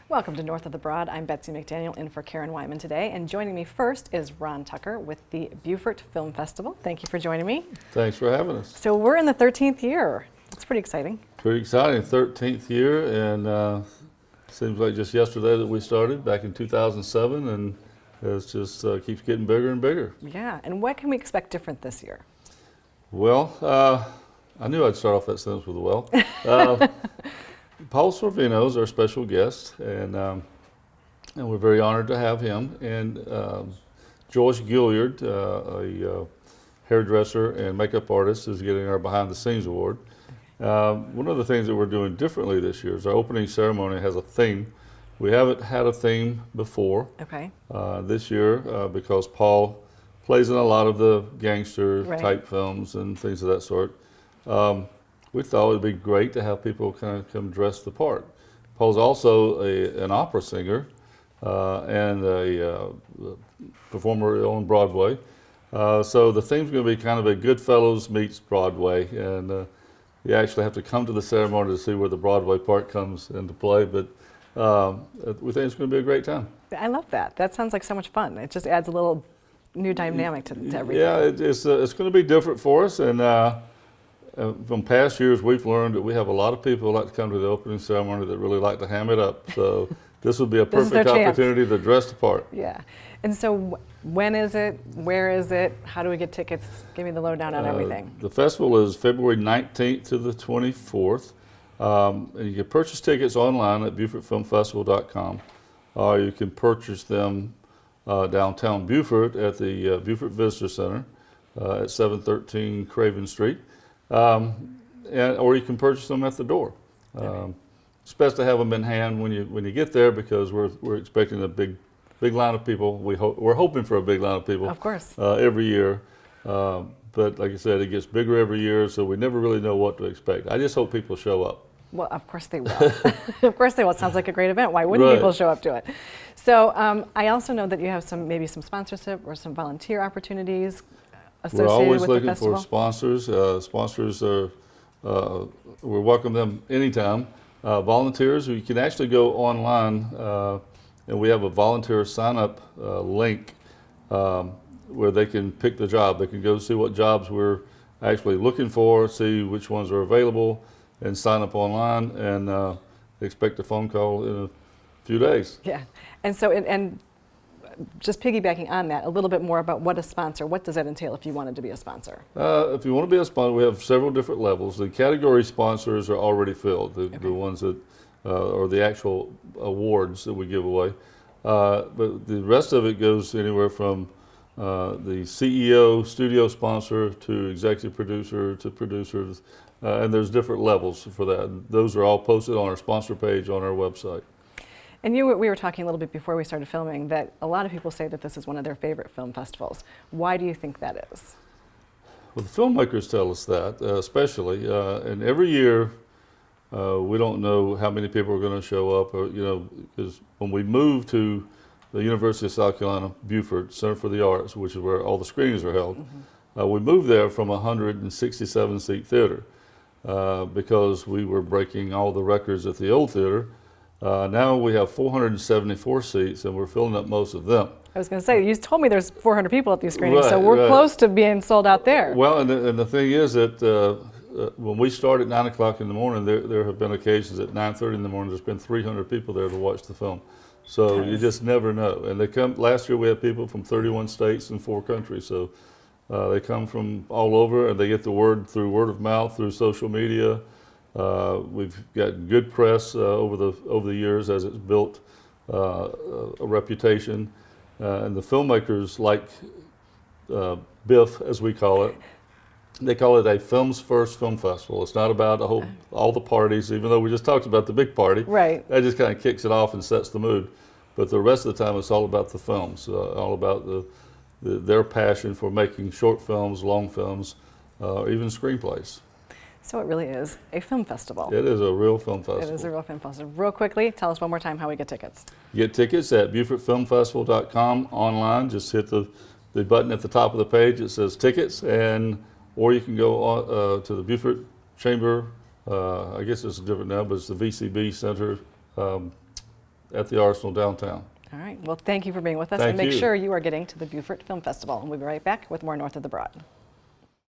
Welcome to North of the Broad. I'm Betsy McDaniel in for Karen Wyman today, and joining me first is Ron Tucker with the Beaufort Film Festival. Thank you for joining me. Thanks for having us. So we're in the 13th year. It's pretty exciting. Pretty exciting, 13th year, and seems like just yesterday that we started back in 2007, and it just keeps getting bigger and bigger. Yeah, and what can we expect different this year? Well, I knew I'd start off that sentence with a well. Paul Sorvino is our special guest, and we're very honored to have him. And Joyce Gilliard, a hairdresser and makeup artist, is getting our Behind the Scenes Award. One of the things that we're doing differently this year is our opening ceremony has a theme. We haven't had a theme before. Okay. This year, because Paul plays in a lot of the gangster type films and things of that sort. We thought it would be great to have people kind of come dress the part. Paul's also an opera singer and a performer on Broadway. So the theme's going to be kind of a Goodfellas meets Broadway, and you actually have to come to the ceremony to see where the Broadway part comes into play, but we think it's going to be a great time. I love that. That sounds like so much fun. It just adds a little new dynamic to everything. Yeah, it's going to be different for us, and from past years, we've learned that we have a lot of people who like to come to the opening ceremony that really like to ham it up. So this would be a perfect opportunity to dress the part. Yeah. And so when is it? Where is it? How do we get tickets? Give me the lowdown on everything. The festival is February 19th to the 24th. And you can purchase tickets online at BeaufortFilmFestival.com. Or you can purchase them downtown Beaufort at the Beaufort Visitor Center at 713 Craven Street. Or you can purchase them at the door. It's best to have them in hand when you get there, because we're expecting a big line of people. We're hoping for a big line of people. Of course. Every year, but like I said, it gets bigger every year, so we never really know what to expect. I just hope people show up. Well, of course they will. Of course they will. It sounds like a great event. Why wouldn't people show up to it? So I also know that you have maybe some sponsorship or some volunteer opportunities associated We're always with looking the festival. for sponsors. Sponsors are, we welcome them anytime. Volunteers, you can actually go online, and we have a volunteer sign-up link where they can pick the job. They can go see what jobs we're actually looking for, see which ones are available, and sign up online, and expect a phone call in a few days. Yeah, and so and just piggybacking on that, a little bit more about what a sponsor, what does that entail if you wanted to be a sponsor? If you want to be a sponsor, we have several different levels. The category sponsors are already filled, the ones that are the actual awards that we give away. But the rest of it goes anywhere from the CEO, studio sponsor, to executive producer, to producers, and there's different levels for that. And those are all posted on our sponsor page on our website. And we were talking a little bit before we started filming that a lot of people say that this is one of their favorite film festivals. Why do you think that is? Well, the filmmakers tell us that, especially, and every year we don't know how many people are going to show up, or because when we moved to the University of South Carolina, Beaufort Center for the Arts, which is where all the screenings are held, we moved there from a 167-seat theater because we were breaking all the records at the old theater. Now we have 474 seats, and we're filling up most of them. I was going to say, you told me there's 400 people at these screenings, so we're close to being sold out there. Well, and the thing is that when we start at 9 o'clock in the morning, there have been occasions at 9:30 in the morning, there's been 300 people there to watch the film. So you just never know. And they come. Last year we had people from 31 states and 4 countries, so they come from all over, and they get the word through word of mouth, through social media. We've gotten good press over the years as it's built a reputation, and the filmmakers like BIF, as we call it. They call it a Films First Film Festival. It's not about all the parties, even though we just talked about the big party. Right. That just kind of kicks it off and sets the mood. But the rest of the time, it's all about the films, all about their passion for making short films, long films, even screenplays. So it really is a film festival. It is a real film festival. It is a real film festival. Real quickly, tell us one more time how we get tickets. Get tickets at BeaufortFilmFestival.com online. Just hit the button at the top of the page. It says tickets, or you can go on, to the Beaufort Chamber. I guess it's different now, but it's the VCB Center at the Arsenal downtown. All right. Well, thank you for being with us. Thank and make you. sure you are getting to the Beaufort Film Festival. And we'll be right back with more North of the Broad.